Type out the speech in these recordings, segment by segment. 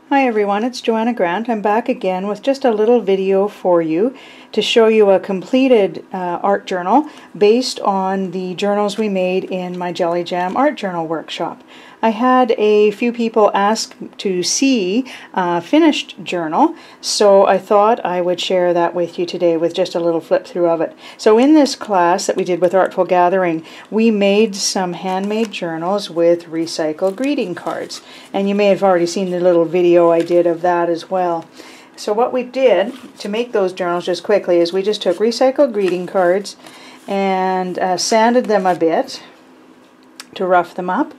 Hi everyone, it's Joanna Grant. I'm back again with just a little video for you to show you a completed art journal based on the journals we made in my Jelly Jam art journal workshop. I had a few people ask to see a finished journal, so I thought I would share that with you today with just a little flip through of it. So in this class that we did with Artful Gathering, we made some handmade journals with recycled greeting cards, and you may have already seen the little video I did of that as well. So what we did to make those journals just quickly is we just took recycled greeting cards and sanded them a bit to rough them up,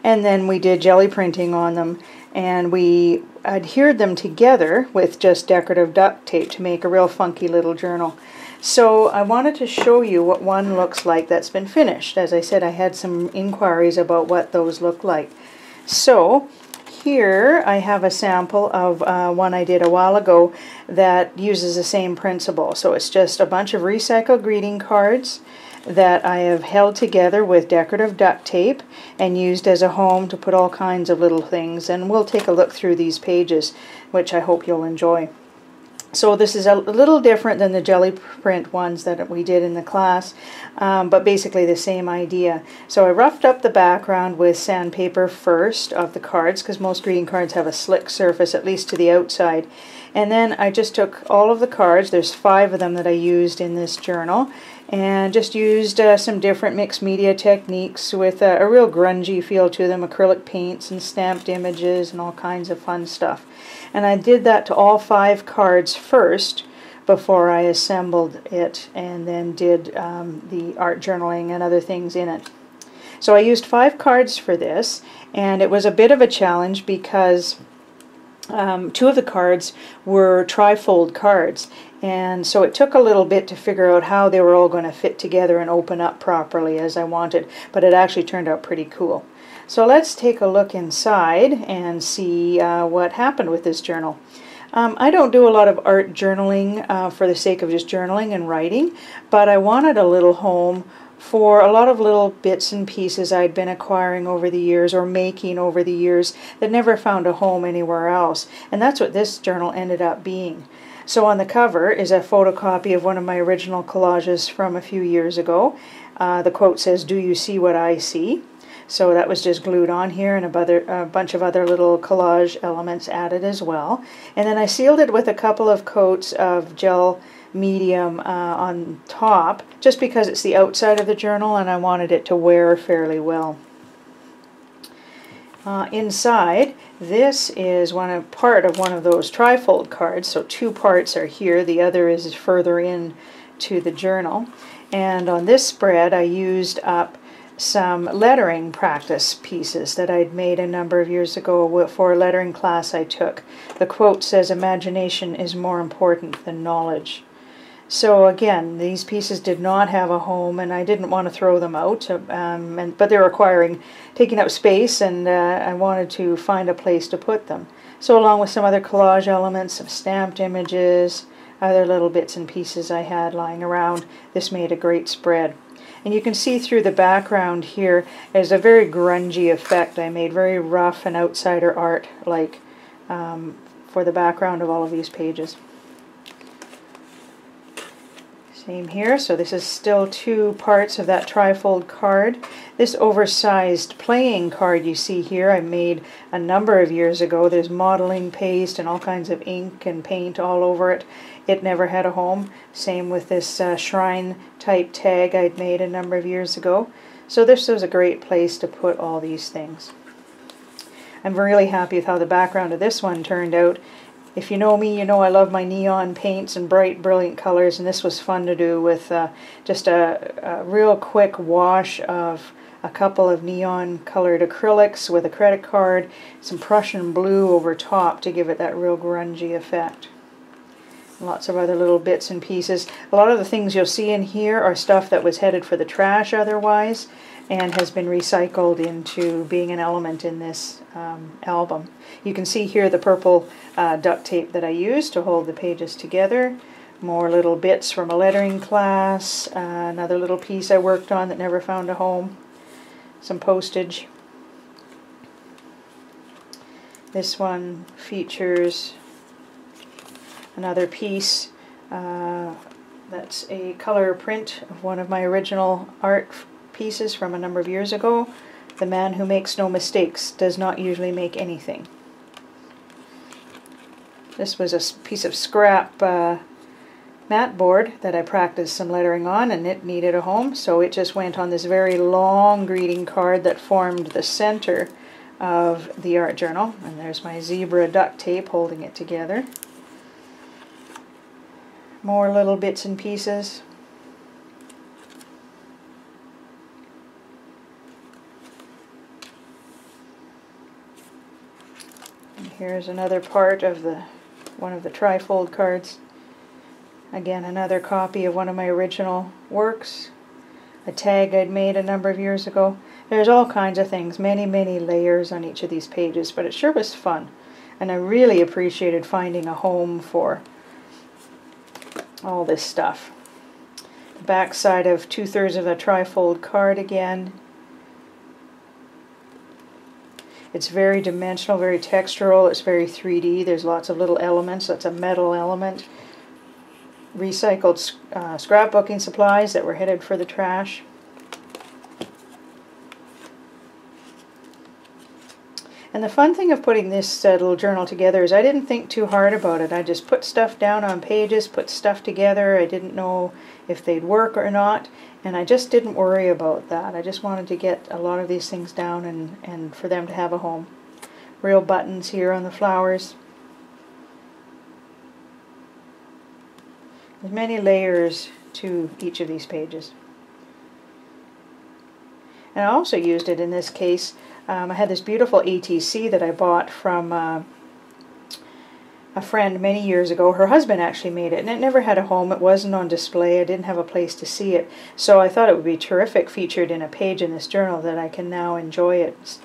and then we did jelly printing on them, and we adhered them together with just decorative duct tape to make a real funky little journal. So I wanted to show you what one looks like that's been finished. As I said, I had some inquiries about what those look like. So here I have a sample of one I did a while ago that uses the same principle. So it's just a bunch of recycled greeting cards that I have held together with decorative duct tape and used as a home to put all kinds of little things, and we'll take a look through these pages, which I hope you'll enjoy. So this is a little different than the jelly print ones that we did in the class, but basically the same idea. So I roughed up the background with sandpaper first of the cards, because most greeting cards have a slick surface, at least to the outside. And then I just took all of the cards, there's 5 of them that I used in this journal, and just used some different mixed media techniques with a real grungy feel to them, acrylic paints and stamped images and all kinds of fun stuff. And I did that to all 5 cards first before I assembled it and then did the art journaling and other things in it. So I used 5 cards for this, and it was a bit of a challenge because 2 of the cards were trifold cards, and so it took a little bit to figure out how they were all going to fit together and open up properly as I wanted, but it actually turned out pretty cool. So let's take a look inside and see what happened with this journal. I don't do a lot of art journaling for the sake of just journaling and writing, but I wanted a little home for a lot of little bits and pieces I'd been acquiring over the years or making over the years that never found a home anywhere else. And that's what this journal ended up being. So on the cover is a photocopy of one of my original collages from a few years ago. The quote says, "Do you see what I see?" So that was just glued on here, and a bunch of other little collage elements added as well. And then I sealed it with a couple of coats of gel medium on top, just because it's the outside of the journal and I wanted it to wear fairly well. Inside, this is part of one of those trifold cards, so 2 parts are here, the other is further in to the journal. And on this spread I used up some lettering practice pieces that I'd made a number of years ago for a lettering class I took. The quote says, "Imagination is more important than knowledge." So again, these pieces did not have a home, and I didn't want to throw them out, but they're taking up space, and I wanted to find a place to put them. So along with some other collage elements, some stamped images, other little bits and pieces I had lying around, this made a great spread. And you can see through the background here, there's a very grungy effect I made, very rough and outsider art like for the background of all of these pages. Same here, so this is still 2 parts of that trifold card. This oversized playing card you see here I made a number of years ago. There's modeling paste and all kinds of ink and paint all over it. It never had a home. Same with this shrine type tag I'd made a number of years ago. So this was a great place to put all these things. I'm really happy with how the background of this one turned out. If you know me, you know I love my neon paints and bright, brilliant colors, and this was fun to do with just a real quick wash of a couple of neon colored acrylics with a credit card, some Prussian blue over top to give it that real grungy effect. Lots of other little bits and pieces. A lot of the things you'll see in here are stuff that was headed for the trash otherwise and has been recycled into being an element in this album. You can see here the purple duct tape that I used to hold the pages together. More little bits from a lettering class, another little piece I worked on that never found a home, some postage. This one features another piece that's a color print of one of my original art pieces from a number of years ago. The man who makes no mistakes does not usually make anything. This was a piece of scrap mat board that I practiced some lettering on, and it needed a home, so it just went on this very long greeting card that formed the center of the art journal. And there's my zebra duct tape holding it together. More little bits and pieces. And here's another part of one of the trifold cards. Again, another copy of one of my original works. A tag I'd made a number of years ago. There's all kinds of things, many layers on each of these pages, but it sure was fun. And I really appreciated finding a home for all this stuff. The back side of 2/3 of a trifold card again. It's very dimensional, very textural, it's very 3D. There's lots of little elements. That's a metal element. Recycled scrapbooking supplies that were headed for the trash. And the fun thing of putting this little journal together is I didn't think too hard about it. I just put stuff down on pages, put stuff together. I didn't know if they'd work or not, and I just didn't worry about that. I just wanted to get a lot of these things down and for them to have a home. Real buttons here on the flowers. There's many layers to each of these pages. And I also used it in this case. I had this beautiful ATC that I bought from a friend many years ago. Her husband actually made it, and it never had a home. It wasn't on display. I didn't have a place to see it. So I thought it would be terrific featured in a page in this journal that I can now enjoy it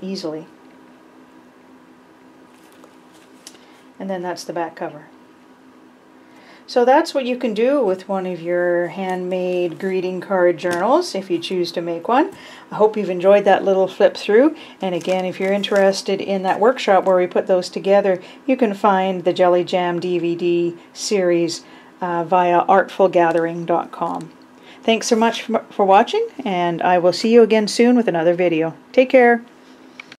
easily. And then that's the back cover. So that's what you can do with one of your handmade greeting card journals if you choose to make one. I hope you've enjoyed that little flip through. And again, if you're interested in that workshop where we put those together, you can find the Jelly Jam DVD series via artfulgathering.com. Thanks so much for watching, and I will see you again soon with another video. Take care.